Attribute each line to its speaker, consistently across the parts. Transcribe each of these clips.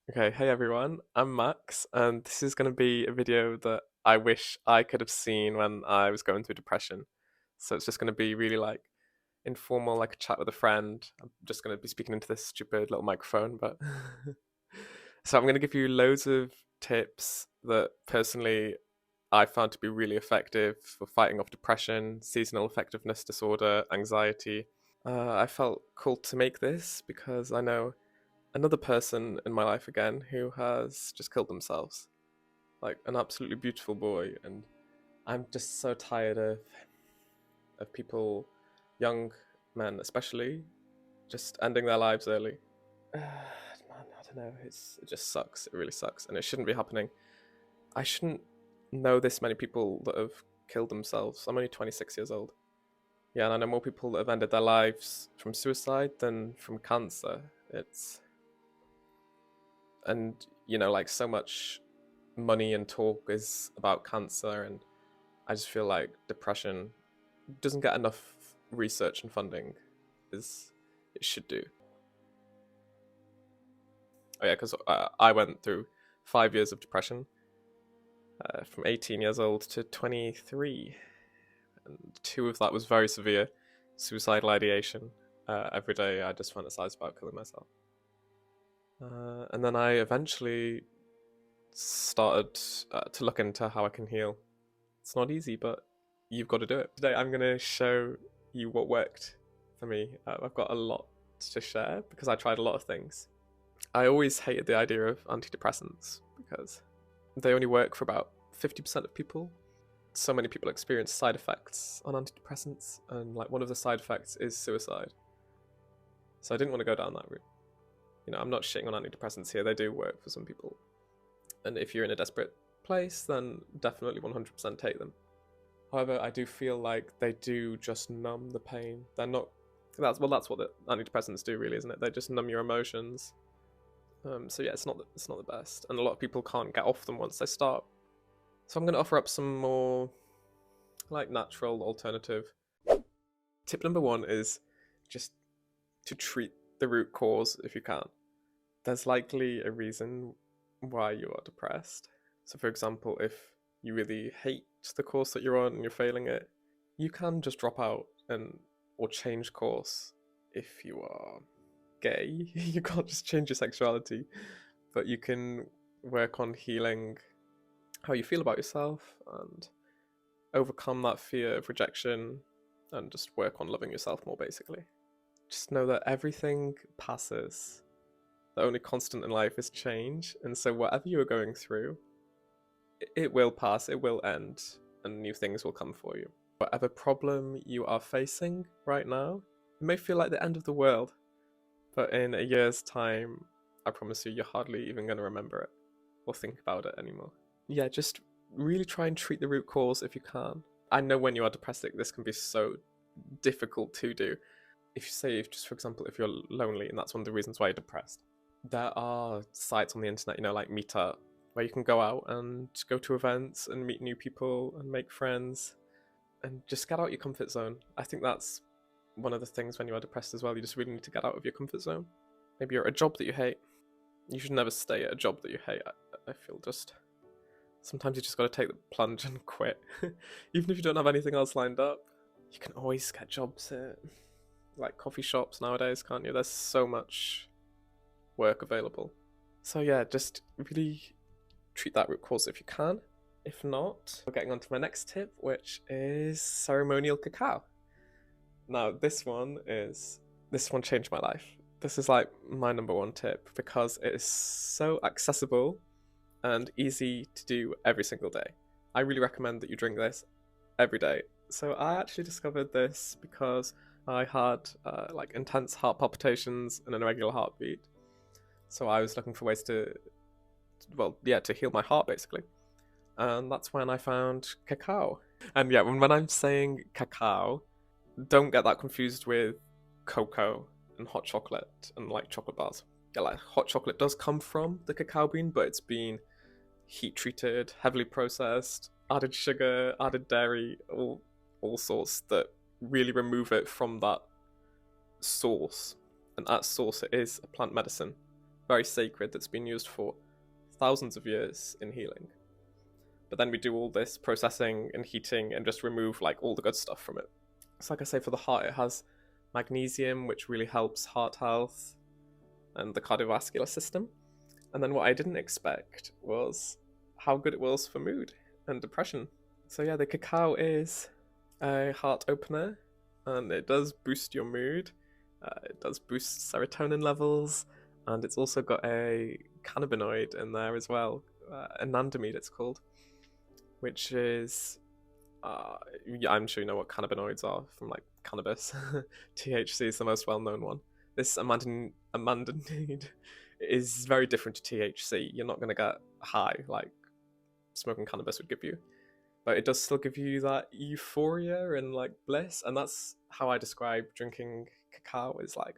Speaker 1: Okay, hey everyone, I'm Max, and this is going to be a video that I wish I could have seen when I was going through depression. So it's just going to be really like informal, like a chat with a friend. I'm just going to be speaking into this stupid little microphone, but so I'm going to give you loads of tips that personally I found to be really effective for fighting off depression, seasonal affectiveness disorder, anxiety. I felt called to make this because I know another person in my life again who has just killed themselves. Like an absolutely beautiful boy, and I'm just so tired of people, young men especially, just ending their lives early. Man, I don't know. It just sucks. It really sucks, and it shouldn't be happening. I shouldn't know this many people that have killed themselves. I'm only 26 years old. Yeah, and I know more people that have ended their lives from suicide than from cancer. It's and like so much money and talk is about cancer, and I just feel like depression doesn't get enough research and funding as it should do. Oh yeah, because I went through 5 years of depression, from 18 years old to 23, and two of that was very severe, suicidal ideation. Every day I just fantasized about killing myself. And then I eventually started to look into how I can heal. It's not easy, but you've got to do it. Today I'm going to show you what worked for me. I've got a lot to share because I tried a lot of things. I always hated the idea of antidepressants because they only work for about 50% of people. So many people experience side effects on antidepressants, and like one of the side effects is suicide. So I didn't want to go down that route. I'm not shitting on antidepressants here, they do work for some people. And if you're in a desperate place, then definitely 100% take them. However, I do feel like they do just numb the pain. They're not. That's what the antidepressants do, really, isn't it? They just numb your emotions. So yeah, it's not the best, and a lot of people can't get off them once they start. So I'm going to offer up some more like natural alternative. Tip number one is just to treat the root cause if you can. There's likely a reason why you are depressed. So, for example, if you really hate the course that you're on and you're failing it, you can just drop out and or change course. If you are gay, you can't just change your sexuality, but you can work on healing how you feel about yourself and overcome that fear of rejection and just work on loving yourself more, basically. Just know that everything passes. The only constant in life is change, and so whatever you are going through, it will pass, it will end, and new things will come for you. Whatever problem you are facing right now, it may feel like the end of the world, but in a year's time, I promise you, you're hardly even going to remember it or think about it anymore. Yeah, just really try and treat the root cause if you can. I know when you are depressed, this can be so difficult to do. If you say, just for example, if you're lonely and that's one of the reasons why you're depressed, there are sites on the internet, like Meetup, where you can go out and go to events and meet new people and make friends and just get out your comfort zone. I think that's one of the things when you are depressed as well. You just really need to get out of your comfort zone. Maybe you're at a job that you hate. You should never stay at a job that you hate. I feel just sometimes you just got to take the plunge and quit. Even if you don't have anything else lined up, you can always get jobs at like coffee shops nowadays, can't you? There's so much work available. So yeah, just really treat that root cause if you can. If not, we're getting on to my next tip, which is ceremonial cacao. Now, this one changed my life. This is like my number one tip because it is so accessible and easy to do every single day. I really recommend that you drink this every day. So I actually discovered this because I had like intense heart palpitations and an irregular heartbeat. So I was looking for ways to heal my heart basically. And that's when I found cacao. And yeah, when I'm saying cacao, don't get that confused with cocoa and hot chocolate and like chocolate bars. Yeah, like hot chocolate does come from the cacao bean, but it's been heat treated, heavily processed, added sugar, added dairy, all sorts that really remove it from that source. And at source, it is a plant medicine. very sacred, that's been used for thousands of years in healing. But then we do all this processing and heating and just remove like all the good stuff from it. So like I say, for the heart, it has magnesium, which really helps heart health and the cardiovascular system. And then what I didn't expect was how good it was for mood and depression. So yeah, the cacao is a heart opener, and it does boost your mood. It does boost serotonin levels, and it's also got a cannabinoid in there as well, anandamide it's called, which is yeah, I'm sure you know what cannabinoids are from like cannabis. THC is the most well-known one. This amandanide is very different to THC. You're not going to get high like smoking cannabis would give you, but it does still give you that euphoria and like bliss. And that's how I describe drinking cacao, is like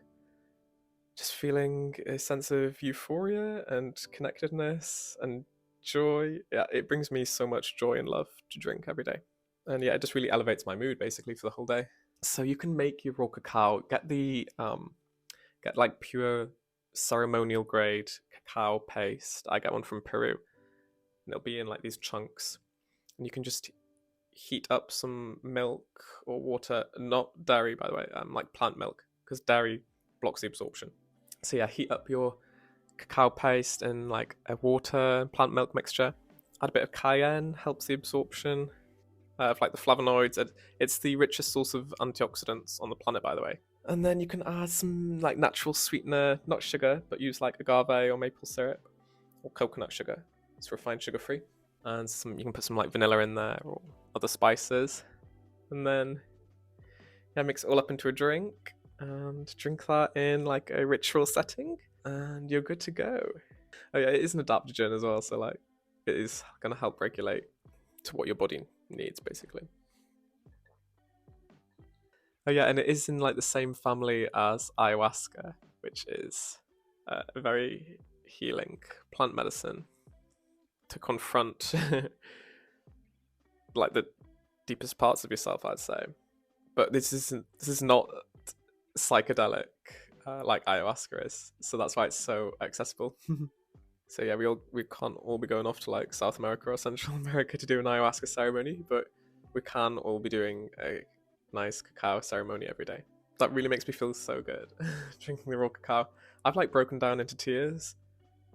Speaker 1: just feeling a sense of euphoria and connectedness and joy. Yeah, it brings me so much joy and love to drink every day. And yeah, it just really elevates my mood basically for the whole day. So you can make your raw cacao, get like pure ceremonial grade cacao paste. I get one from Peru, and it'll be in like these chunks, and you can just heat up some milk or water, not dairy by the way, like plant milk, because dairy blocks the absorption. So yeah, heat up your cacao paste in like a water and plant milk mixture. Add a bit of cayenne, helps the absorption of like the flavonoids. It's the richest source of antioxidants on the planet, by the way. And then you can add some like natural sweetener, not sugar, but use like agave or maple syrup or coconut sugar. It's refined sugar free. And you can put some like vanilla in there or other spices. And then yeah, mix it all up into a drink and drink that in like a ritual setting, and you're good to go. Oh yeah, it is an adaptogen as well, so like it is gonna help regulate to what your body needs basically. Oh yeah, and it is in like the same family as ayahuasca, which is a very healing plant medicine to confront like the deepest parts of yourself, I'd say. But this is not psychedelic like ayahuasca is, so that's why it's so accessible. So yeah, we can't all be going off to like South America or Central America to do an ayahuasca ceremony, but we can all be doing a nice cacao ceremony every day. That really makes me feel so good. Drinking the raw cacao, I've like broken down into tears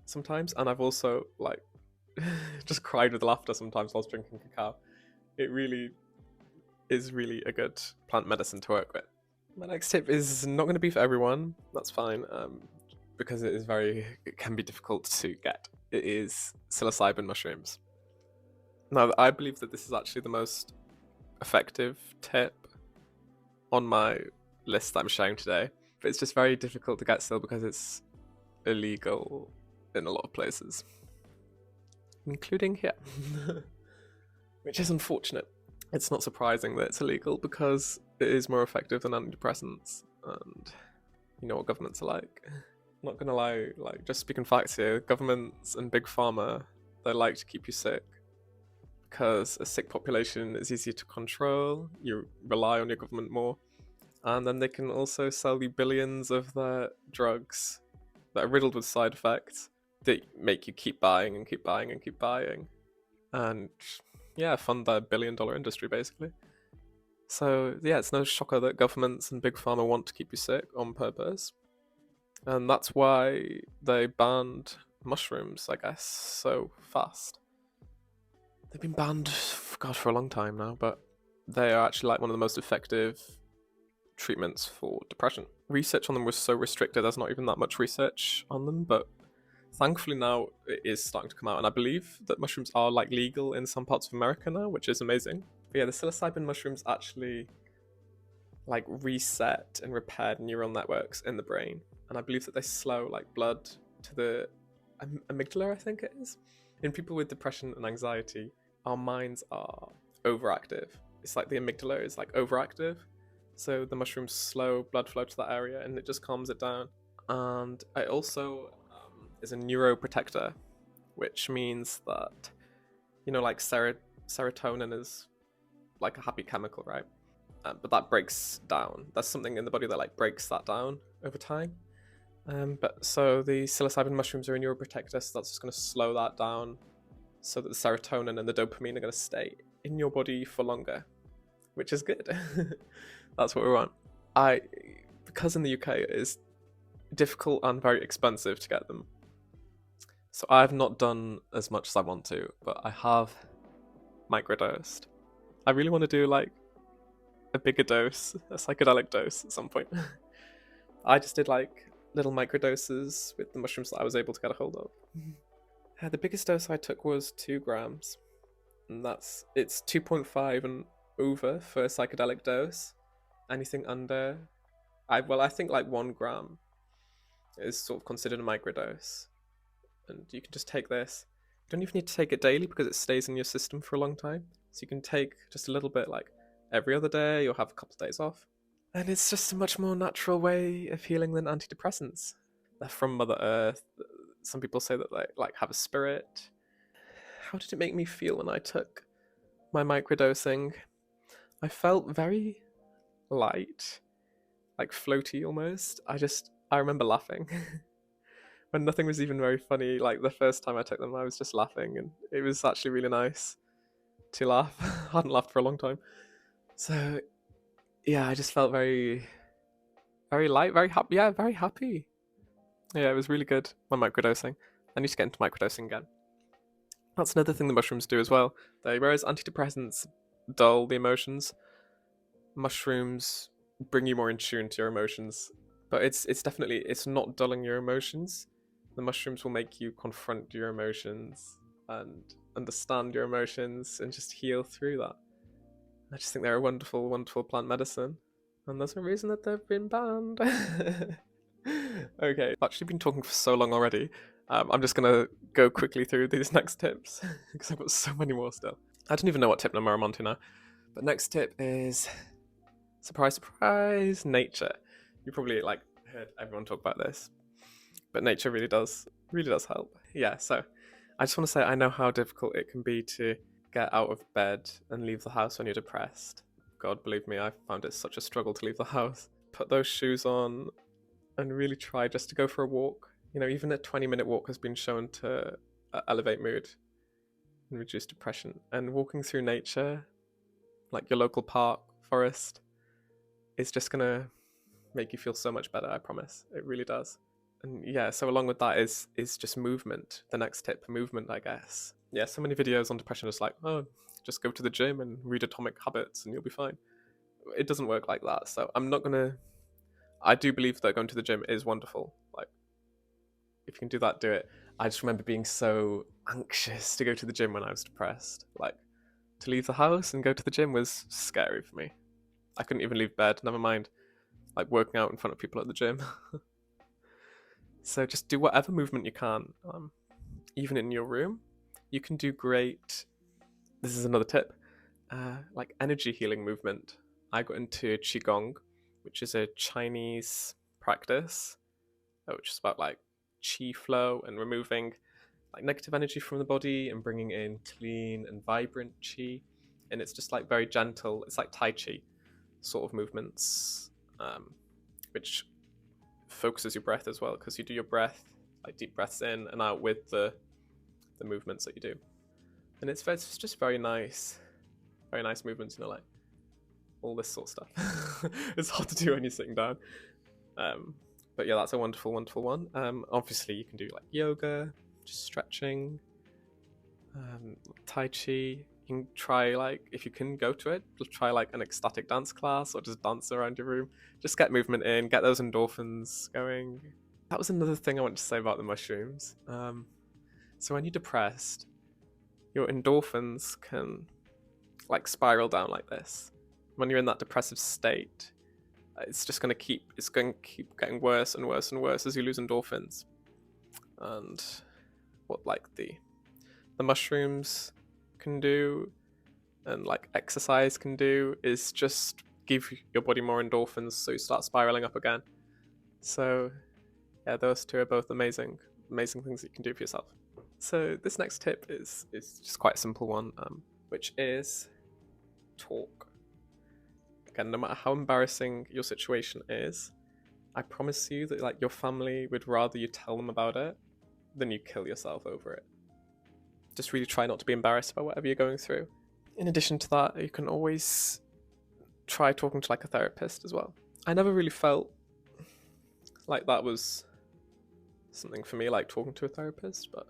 Speaker 1: sometimes, and I've also like just cried with laughter sometimes whilst drinking cacao. It really is really a good plant medicine to work with. My next tip is not going to be for everyone. That's fine, because it can be difficult to get. It is psilocybin mushrooms. Now, I believe that this is actually the most effective tip on my list that I'm sharing today, but it's just very difficult to get still because it's illegal in a lot of places, including here, which is unfortunate. It's not surprising that it's illegal because it is more effective than antidepressants, and you know what governments are like. I'm not gonna lie, like just speaking facts here, governments and big pharma, they like to keep you sick because a sick population is easier to control, you rely on your government more, and then they can also sell you billions of their drugs that are riddled with side effects that make you keep buying and keep buying and keep buying. And yeah, fund their billion-dollar industry basically. So yeah, it's no shocker that governments and big pharma want to keep you sick on purpose, and that's why they banned mushrooms, I guess, so fast. They've been banned, God, for a long time now, but they are actually like one of the most effective treatments for depression. Research on them was so restricted, there's not even that much research on them, but thankfully now it is starting to come out, and I believe that mushrooms are like legal in some parts of America now, which is amazing. But yeah, the psilocybin mushrooms actually like reset and repair neural networks in the brain, and I believe that they slow like blood to the amygdala, I think it is. In people with depression and anxiety, our minds are overactive. It's like the amygdala is like overactive, so the mushrooms slow blood flow to that area and it just calms it down. And it also is a neuroprotector, which means that, you know, like serotonin is like a happy chemical, right? But that breaks down. There's something in the body that like breaks that down over time. But so the psilocybin mushrooms are a neuroprotector, so that's just going to slow that down so that the serotonin and the dopamine are going to stay in your body for longer, which is good. That's what we want. Because in the UK it is difficult and very expensive to get them, so I've not done as much as I want to, but I have microdosed. I really want to do like a bigger dose, a psychedelic dose at some point. I just did like little microdoses with the mushrooms that I was able to get a hold of. The biggest dose I took was 2 grams, and it's 2.5 and over for a psychedelic dose. Anything under, I think like 1 gram is sort of considered a microdose, and you can just take this. You don't even need to take it daily because it stays in your system for a long time. So you can take just a little bit like every other day or have a couple of days off. And it's just a much more natural way of healing than antidepressants. They're from Mother Earth. Some people say that they like have a spirit. How did it make me feel when I took my microdosing? I felt very light, like floaty almost. I remember laughing. When nothing was even very funny, like the first time I took them, I was just laughing, and it was actually really nice to laugh. I hadn't laughed for a long time. So yeah, I just felt very, very light, very happy. Yeah, very happy. Yeah, it was really good. My microdosing. I need to get into microdosing again. That's another thing the mushrooms do as well. Whereas antidepressants dull the emotions, mushrooms bring you more in tune to your emotions. But it's definitely, it's not dulling your emotions. The mushrooms will make you confront your emotions and understand your emotions and just heal through that. I just think they're a wonderful, wonderful plant medicine. And there's a reason that they've been banned. Okay, I've actually been talking for so long already. I'm just gonna go quickly through these next tips because I've got so many more still. I don't even know what tip number I'm on to now. But next tip is, surprise, surprise, nature. You probably like heard everyone talk about this, but nature really does help. Yeah, so I just want to say I know how difficult it can be to get out of bed and leave the house when you're depressed. God, believe me, I found it such a struggle to leave the house. Put those shoes on and really try just to go for a walk. You know, even a 20-minute walk has been shown to elevate mood and reduce depression. And walking through nature, like your local park, forest, is just gonna make you feel so much better, I promise. It really does. And yeah, so along with that is just movement. The next tip, movement, I guess. Yeah, so many videos on depression is like, oh, just go to the gym and read Atomic Habits and you'll be fine. It doesn't work like that. So I do believe that going to the gym is wonderful. Like, if you can do that, do it. I just remember being so anxious to go to the gym when I was depressed. Like, to leave the house and go to the gym was scary for me. I couldn't even leave bed, never mind like working out in front of people at the gym. So just do whatever movement you can, even in your room. You can do great. This is another tip, like energy healing movement. I got into Qi-gong, which is a Chinese practice, which is about like Qi flow and removing like negative energy from the body and bringing in clean and vibrant Qi. And it's just like very gentle. It's like Tai-Chi sort of movements, which focuses your breath as well, because you do your breath, like deep breaths in and out with the movements that you do. And it's just very nice movements, you know, like all this sort of stuff. It's hard to do when you're sitting down. But yeah, that's a wonderful, wonderful one. Obviously, you can do like yoga, just stretching, Tai Chi. You can try, like, if you can go to it, try like an ecstatic dance class or just dance around your room. Just get movement in, get those endorphins going. That was another thing I wanted to say about the mushrooms. So when you're depressed, your endorphins can like spiral down like this. When you're in that depressive state, it's going to keep getting worse and worse and worse as you lose endorphins. And what like the mushrooms can do and like exercise can do is just give your body more endorphins so you start spiraling up again. So yeah, those two are both amazing things that you can do for yourself. So this next tip is just quite a simple one, which is talk. Again, no matter how embarrassing your situation is, I promise you that like your family would rather you tell them about it than you kill yourself over it. Just really try not to be embarrassed about whatever you're going through. In addition to that, you can always try talking to like a therapist as well. I never really felt like that was something for me, like talking to a therapist, but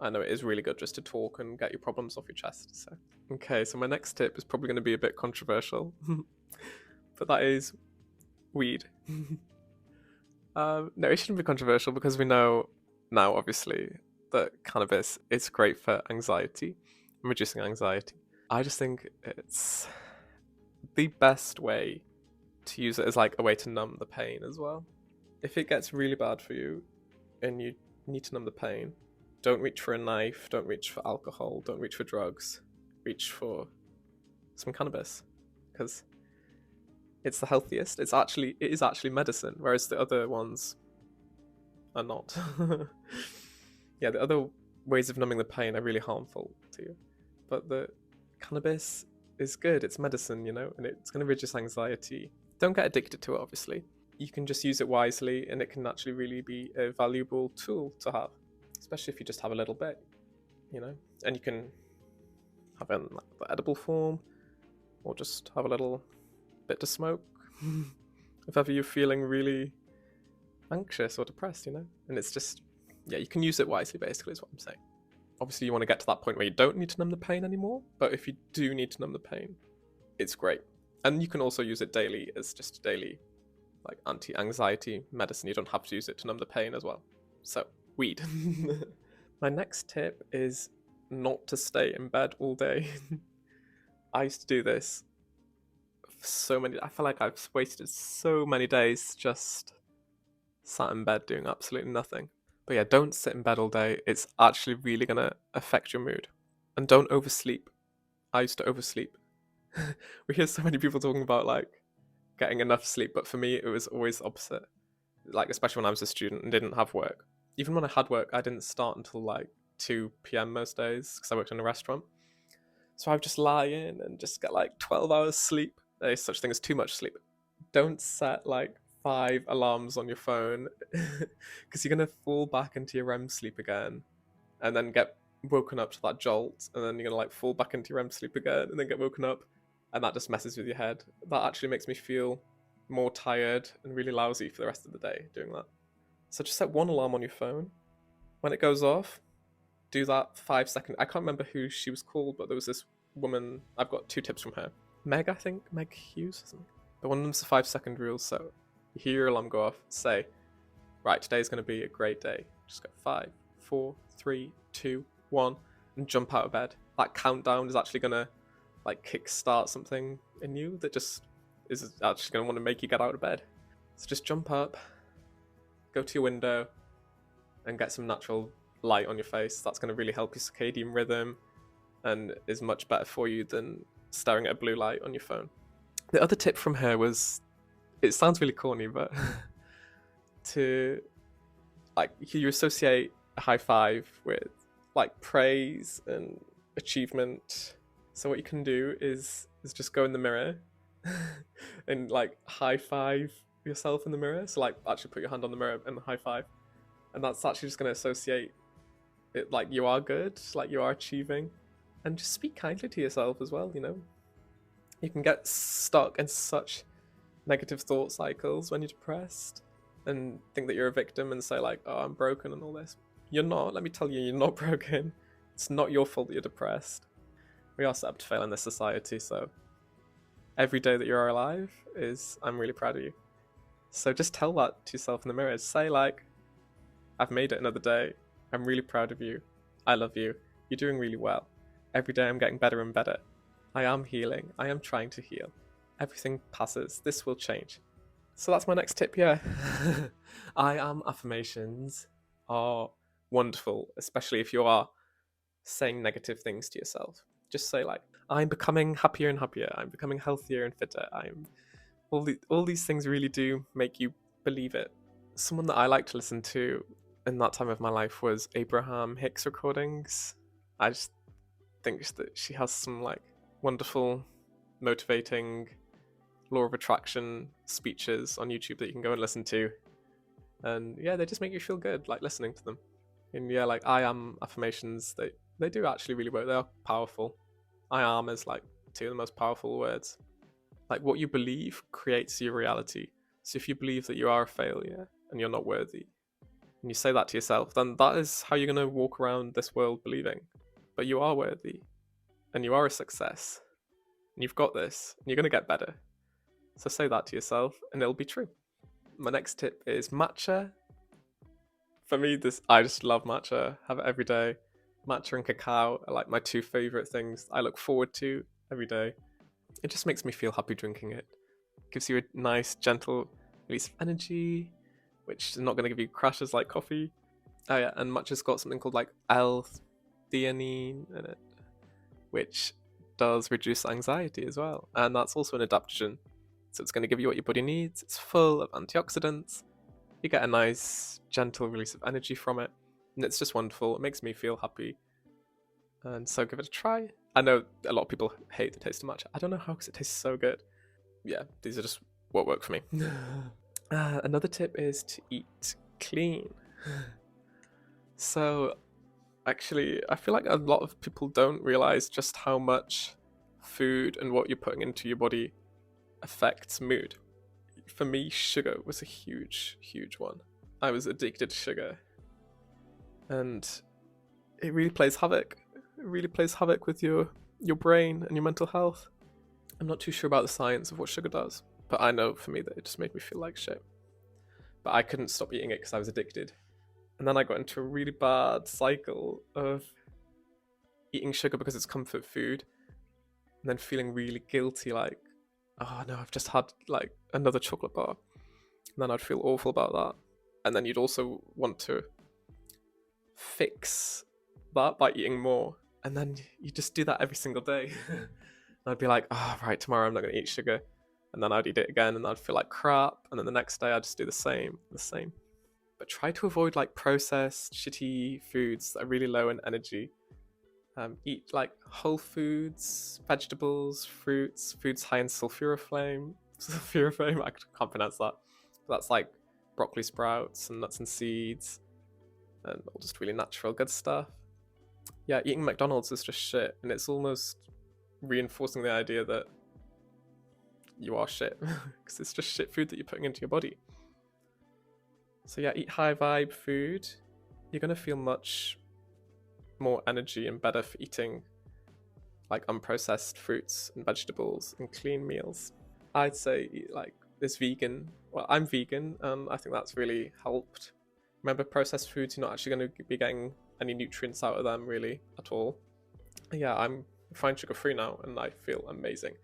Speaker 1: I know it is really good just to talk and get your problems off your chest. So, okay, so my next tip is probably going to be a bit controversial, but that is weed. No, it shouldn't be controversial because we know now, obviously, that cannabis is great for anxiety, reducing anxiety. I just think it's the best way to use it as like a way to numb the pain as well. If it gets really bad for you and you need to numb the pain, don't reach for a knife, don't reach for alcohol, don't reach for drugs, reach for some cannabis, because it's the healthiest. It is actually medicine, whereas the other ones are not. Yeah, the other ways of numbing the pain are really harmful to you, but the cannabis is good. It's medicine, and it's going to reduce anxiety. Don't get addicted to it, obviously. You can just use it wisely, and it can actually really be a valuable tool to have, especially if you just have a little bit, and you can have it in the edible form, or just have a little bit to smoke if ever you're feeling really anxious or depressed, and it's just, yeah, you can use it wisely, basically, is what I'm saying. Obviously, you want to get to that point where you don't need to numb the pain anymore, but if you do need to numb the pain, it's great. And you can also use it daily as just a daily, like, anti-anxiety medicine. You don't have to use it to numb the pain as well. So, weed. My next tip is not to stay in bed all day. I used to do this I feel like I've wasted so many days just sat in bed doing absolutely nothing. But yeah, don't sit in bed all day. It's actually really going to affect your mood. And don't oversleep. I used to oversleep. We hear so many people talking about like getting enough sleep, but for me it was always the opposite. Like, especially when I was a student and didn't have work. Even when I had work, I didn't start until like 2 p.m. most days because I worked in a restaurant. So I would just lie in and just get like 12 hours sleep. There is such thing as too much sleep. Don't set like 5 alarms on your phone because you're going to fall back into your REM sleep again and then get woken up to that jolt, and then you're going to like fall back into your REM sleep again and then get woken up, and that just messes with your head. That actually makes me feel more tired and really lousy for the rest of the day doing that. So just set 1 alarm on your phone. When it goes off, do that 5 seconds. I can't remember who she was called, but there was this woman. I've got 2 tips from her. Meg, I think. Meg Hughes or something. But one of them's the 5-second rule. So you hear your alarm go off, say, right, today's going to be a great day. Just go 5, 4, 3, 2, 1, and jump out of bed. That countdown is actually going to like kickstart something in you that just is actually going to want to make you get out of bed. So just jump up, go to your window, and get some natural light on your face. That's going to really help your circadian rhythm and is much better for you than staring at a blue light on your phone. The other tip from her was, it sounds really corny, but to like, you associate a high five with like praise and achievement. So what you can do is just go in the mirror and like high five yourself in the mirror. So like actually put your hand on the mirror and high five, and that's actually just going to associate it like you are good, like you are achieving, and just speak kindly to yourself as well. You can get stuck in such negative thought cycles when you're depressed and think that you're a victim and say like, oh, I'm broken and all this. You're not. Let me tell you, you're not broken. It's not your fault that you're depressed. We are set up to fail in this society, so every day that you're alive I'm really proud of you. So just tell that to yourself in the mirror. Say like, I've made it another day. I'm really proud of you. I love you. You're doing really well. Every day I'm getting better and better. I am healing. I am trying to heal. Everything passes. This will change. So that's my next tip, yeah. I am affirmations are wonderful, especially if you are saying negative things to yourself. Just say like, I'm becoming happier and happier. I'm becoming healthier and fitter. All these things really do make you believe it. Someone that I like to listen to in that time of my life was Abraham Hicks recordings. I just think that she has some like wonderful, motivating law of attraction speeches on YouTube that you can go and listen to. And yeah, they just make you feel good, like listening to them. And yeah, like I am affirmations, they do actually really work. They are powerful. I am is like two of the most powerful words. Like what you believe creates your reality. So if you believe that you are a failure and you're not worthy, and you say that to yourself, then that is how you're going to walk around this world believing. But you are worthy, and you are a success, and you've got this, and you're going to get better. So say that to yourself, and it'll be true. My next tip is matcha. For me, I just love matcha. Have it every day. Matcha and cacao are like my two favorite things I look forward to every day. It just makes me feel happy drinking it. Gives you a nice, gentle release of energy, which is not going to give you crashes like coffee. Oh yeah, and matcha's got something called like L-theanine in it, which does reduce anxiety as well. And that's also an adaptogen. So it's going to give you what your body needs. It's full of antioxidants. You get a nice, gentle release of energy from it. And it's just wonderful. It makes me feel happy. And so give it a try. I know a lot of people hate the taste of matcha. I don't know how, because it tastes so good. Yeah, these are just what work for me. Another tip is to eat clean. So actually, I feel like a lot of people don't realize just how much food and what you're putting into your body affects mood. For me, sugar was a huge, huge one. I was addicted to sugar. And it really plays havoc. It really plays havoc with your brain and your mental health. I'm not too sure about the science of what sugar does, but I know for me that it just made me feel like shit. But I couldn't stop eating it because I was addicted. And then I got into a really bad cycle of eating sugar because it's comfort food, and then feeling really guilty, like, oh no, I've just had like another chocolate bar. And then I'd feel awful about that. And then you'd also want to fix that by eating more. And then you just do that every single day. And I'd be like, oh, right, tomorrow I'm not going to eat sugar. And then I'd eat it again and I'd feel like crap. And then the next day I'd just do the same. But try to avoid like processed, shitty foods that are really low in energy. Eat like whole foods, vegetables, fruits, foods high in sulforaphane. I can't pronounce that. But that's like broccoli sprouts and nuts and seeds, and all just really natural, good stuff. Yeah, eating McDonald's is just shit, and it's almost reinforcing the idea that you are shit, because it's just shit food that you're putting into your body. So yeah, eat high vibe food. You're gonna feel much more energy and better for eating like unprocessed fruits and vegetables and clean meals. I'd say eat like this vegan. Well, I'm vegan, and I think that's really helped. Remember, processed foods, you're not actually going to be getting any nutrients out of them really at all. Yeah, I'm refined sugar free now, and I feel amazing.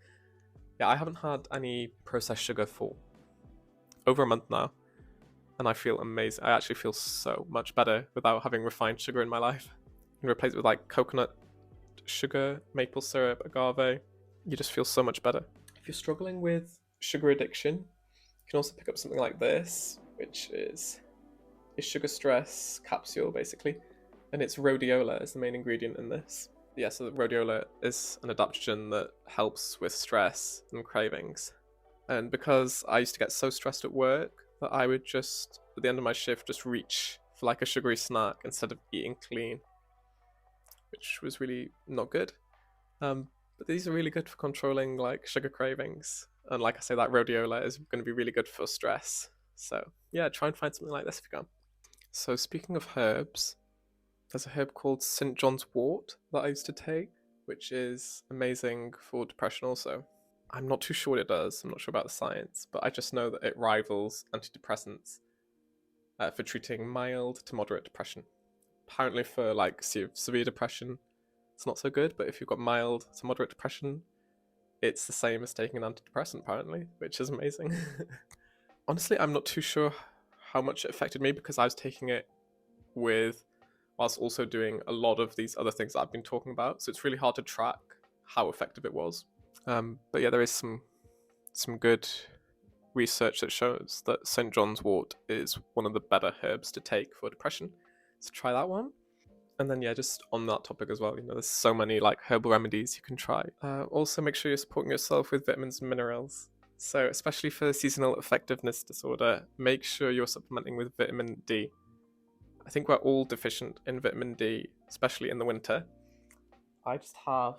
Speaker 1: Yeah, I haven't had any processed sugar for over a month now, and I feel amazing. I actually feel so much better without having refined sugar in my life. You can replace it with like coconut sugar, maple syrup, agave. You just feel so much better. If you're struggling with sugar addiction, you can also pick up something like this, which is a sugar stress capsule basically, and it's rhodiola is the main ingredient in this. Yeah, so the rhodiola is an adaptogen that helps with stress and cravings. And because I used to get so stressed at work that I would just, at the end of my shift, just reach for like a sugary snack instead of eating clean, which was really not good. But these are really good for controlling like sugar cravings. And like I say, that rhodiola is going to be really good for stress. So yeah, try and find something like this if you can. So speaking of herbs, there's a herb called St. John's wort that I used to take, which is amazing for depression also. I'm not too sure what it does, I'm not sure about the science, but I just know that it rivals antidepressants for treating mild to moderate depression. Apparently for like severe depression, it's not so good, but if you've got mild to moderate depression, it's the same as taking an antidepressant apparently, which is amazing. Honestly, I'm not too sure how much it affected me because I was taking it whilst also doing a lot of these other things that I've been talking about, so it's really hard to track how effective it was. But yeah, there is some good research that shows that St. John's wort is one of the better herbs to take for depression, so try that one. And then yeah, just on that topic as well, there's so many like herbal remedies you can try. Also make sure you're supporting yourself with vitamins and minerals. So, especially for seasonal effectiveness disorder, make sure you're supplementing with vitamin D. I think we're all deficient in vitamin D, especially in the winter. I just have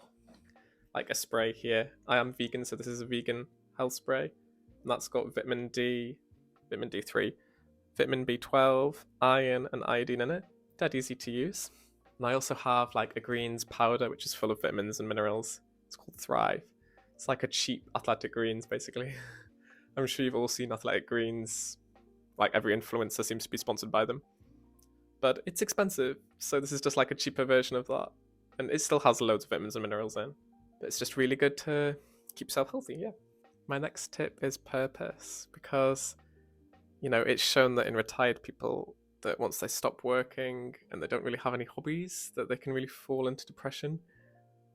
Speaker 1: like a spray here. I am vegan, so this is a vegan health spray. And that's got vitamin D, vitamin D3, vitamin B12, iron, and iodine in it. Dead easy to use. And I also have like a greens powder, which is full of vitamins and minerals. It's called Thrive. It's like a cheap athletic greens, basically. I'm sure you've all seen athletic greens. Like every influencer seems to be sponsored by them. But it's expensive, so this is just like a cheaper version of that. And it still has loads of vitamins and minerals in. But it's just really good to keep yourself healthy, yeah. My next tip is purpose, because, you know, it's shown that in retired people that once they stop working and they don't really have any hobbies, that they can really fall into depression.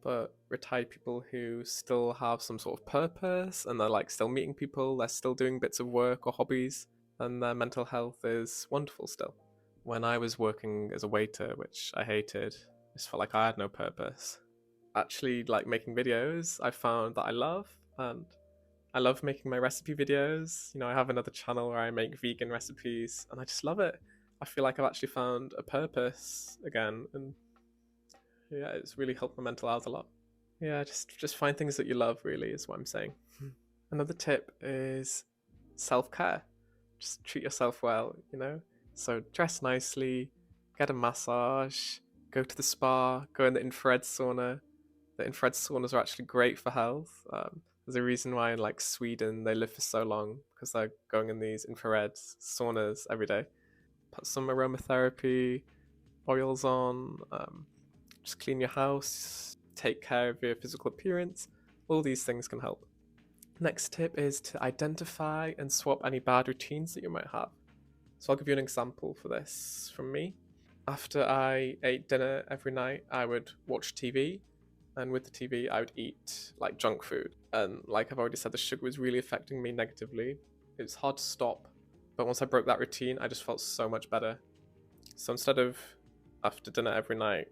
Speaker 1: But retired people who still have some sort of purpose and they're like still meeting people, they're still doing bits of work or hobbies, and their mental health is wonderful still. When I was working as a waiter, which I hated, I just felt like I had no purpose. Actually, like making videos, I found that I love, and I love making my recipe videos. You know, I have another channel where I make vegan recipes, and I just love it. I feel like I've actually found a purpose again, and yeah, it's really helped my mental health a lot. Yeah, just find things that you love, really, is what I'm saying. Another tip is self-care. Just treat yourself well, you know? So dress nicely, get a massage, go to the spa, go in the infrared sauna. The infrared saunas are actually great for health. There's a reason why in like Sweden they live for so long, because they're going in these infrared saunas every day. Put some aromatherapy oils on, just clean your house, take care of your physical appearance. All these things can help. Next tip is to identify and swap any bad routines that you might have. So I'll give you an example for this from me. After I ate dinner every night, I would watch TV, and with the TV, I would eat like junk food. And like I've already said, the sugar was really affecting me negatively. It was hard to stop, but once I broke that routine, I just felt so much better. So instead of after dinner every night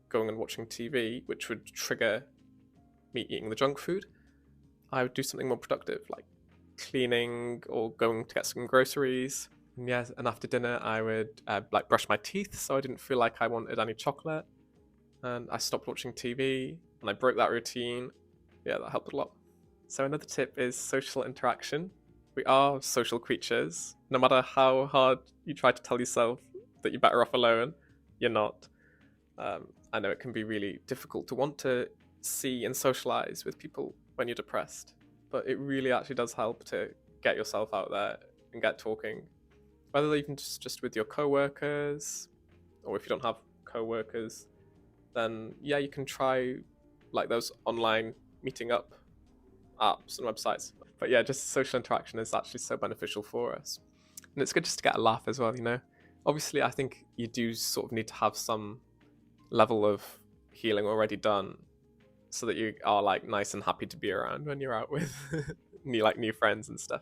Speaker 1: going and watching TV, which would trigger me eating the junk food, I would do something more productive, like cleaning or going to get some groceries. And yeah, and after dinner, I would like brush my teeth so I didn't feel like I wanted any chocolate. And I stopped watching TV and I broke that routine. Yeah, that helped a lot. So another tip is social interaction. We are social creatures. No matter how hard you try to tell yourself that you're better off alone, you're not. I know it can be really difficult to want to see and socialize with people when you're depressed, but it really actually does help to get yourself out there and get talking, whether even just with your co-workers, or if you don't have co-workers, then yeah, you can try like those online meeting up apps and websites. But yeah, just social interaction is actually so beneficial for us, and it's good just to get a laugh as well, you know. Obviously, I think you do sort of need to have some level of healing already done so that you are like nice and happy to be around when you're out with new friends and stuff.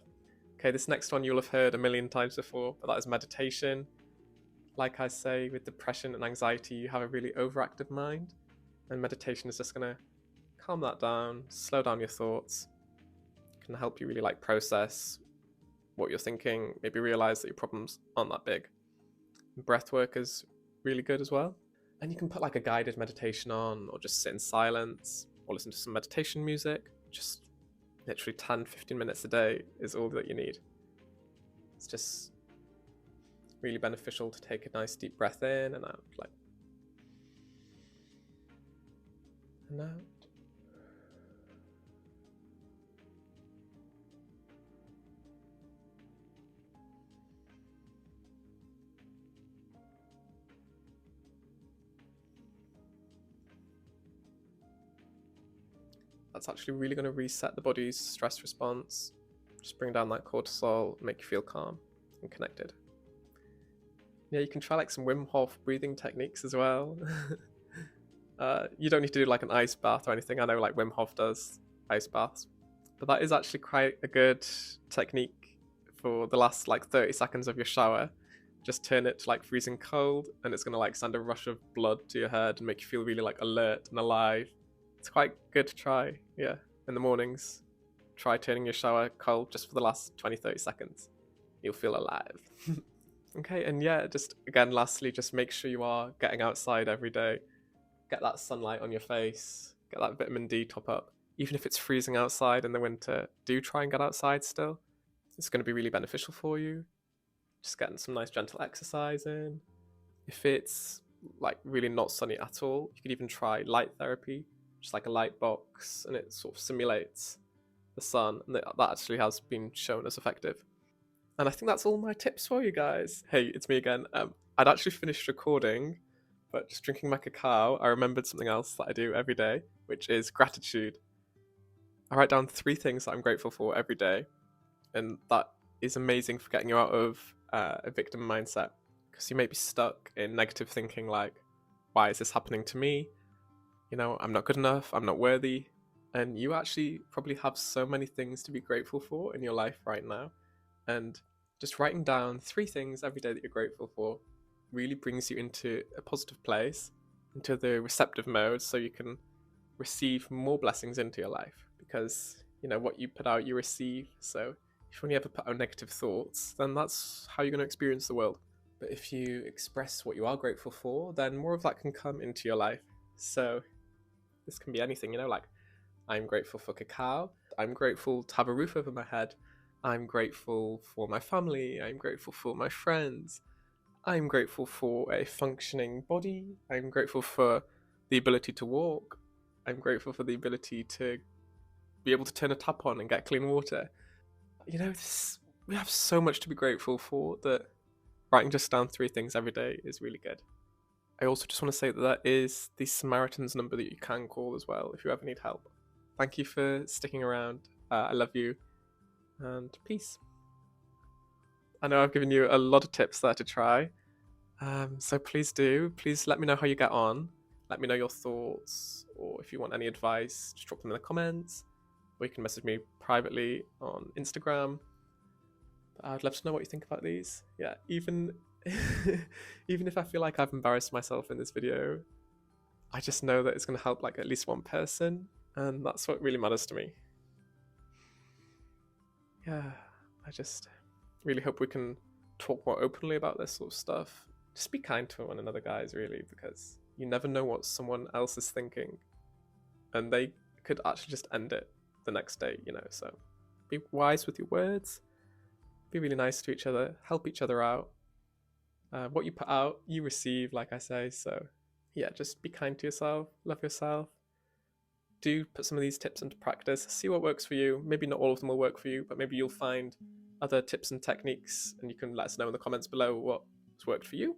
Speaker 1: Okay, this next one you'll have heard a million times before, but that is meditation. Like I say, with depression and anxiety, you have a really overactive mind, and meditation is just gonna calm that down, slow down your thoughts, can help you really like process what you're thinking, maybe realize that your problems aren't that big. Breath work is really good as well. And you can put like a guided meditation on, or just sit in silence, or listen to some meditation music. Just literally 10-15 minutes a day is all that you need. It's just really beneficial to take a nice deep breath in and out, like, and out. That's actually really going to reset the body's stress response, just bring down that cortisol, make you feel calm and connected. Yeah, you can try like some Wim Hof breathing techniques as well. You don't need to do like an ice bath or anything. I know like Wim Hof does ice baths, but that is actually quite a good technique for the last like 30 seconds of your shower. Just turn it to like freezing cold, and it's going to like send a rush of blood to your head and make you feel really like alert and alive. It's quite good to try, yeah, in the mornings. try turning your shower cold just for the last 20-30 seconds. You'll feel alive. Okay, and yeah, just again, lastly, just make sure you are getting outside every day. Get that sunlight on your face, get that vitamin D top up. Even if it's freezing outside in the winter, do try and get outside still. It's going to be really beneficial for you. Just getting some nice gentle exercise in. If it's like really not sunny at all, you could even try light therapy, just like a light box, and it sort of simulates the sun, and that actually has been shown as effective. And I think that's all my tips for you guys. Hey, it's me again. I'd actually finished recording, but just drinking my cacao, I remembered something else that I do every day, which is gratitude. I write down 3 things that I'm grateful for every day, and that is amazing for getting you out of a victim mindset, because you may be stuck in negative thinking like, why is this happening to me? You know, I'm not good enough, I'm not worthy. And you actually probably have so many things to be grateful for in your life right now. And just writing down 3 things every day that you're grateful for really brings you into a positive place, into the receptive mode, so you can receive more blessings into your life. Because, you know, what you put out, you receive. So if you only ever put out negative thoughts, then that's how you're going to experience the world. But if you express what you are grateful for, then more of that can come into your life. So this can be anything, you know, like, I'm grateful for cacao. I'm grateful to have a roof over my head. I'm grateful for my family. I'm grateful for my friends. I'm grateful for a functioning body. I'm grateful for the ability to walk. I'm grateful for the ability to be able to turn a tap on and get clean water. You know, we have so much to be grateful for that writing just down 3 things every day is really good. I also just want to say that there is the Samaritans number that you can call as well if you ever need help. Thank you for sticking around. I love you, and peace. I know I've given you a lot of tips there to try, so please do. Please let me know how you get on. Let me know your thoughts, or if you want any advice, just drop them in the comments, or you can message me privately on Instagram. I'd love to know what you think about these. Yeah, even if I feel like I've embarrassed myself in this video, I just know that it's going to help like at least one person, and that's what really matters to me. Yeah, I just really hope we can talk more openly about this sort of stuff. Just be kind to one another, guys, really, because you never know what someone else is thinking, and they could actually just end it the next day, you know. So be wise with your words, be really nice to each other, help each other out. What you put out, you receive, like I say. So yeah, just be kind to yourself, love yourself. Do put some of these tips into practice, see what works for you. Maybe not all of them will work for you, but maybe you'll find other tips and techniques, and you can let us know in the comments below what's worked for you.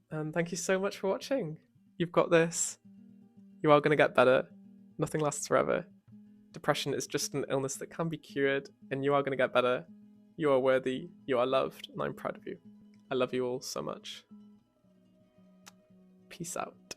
Speaker 1: And thank you so much for watching. You've got this. You are going to get better. Nothing lasts forever. Depression is just an illness that can be cured, and you are going to get better. You are worthy, you are loved, and I'm proud of you. I love you all so much. Peace out.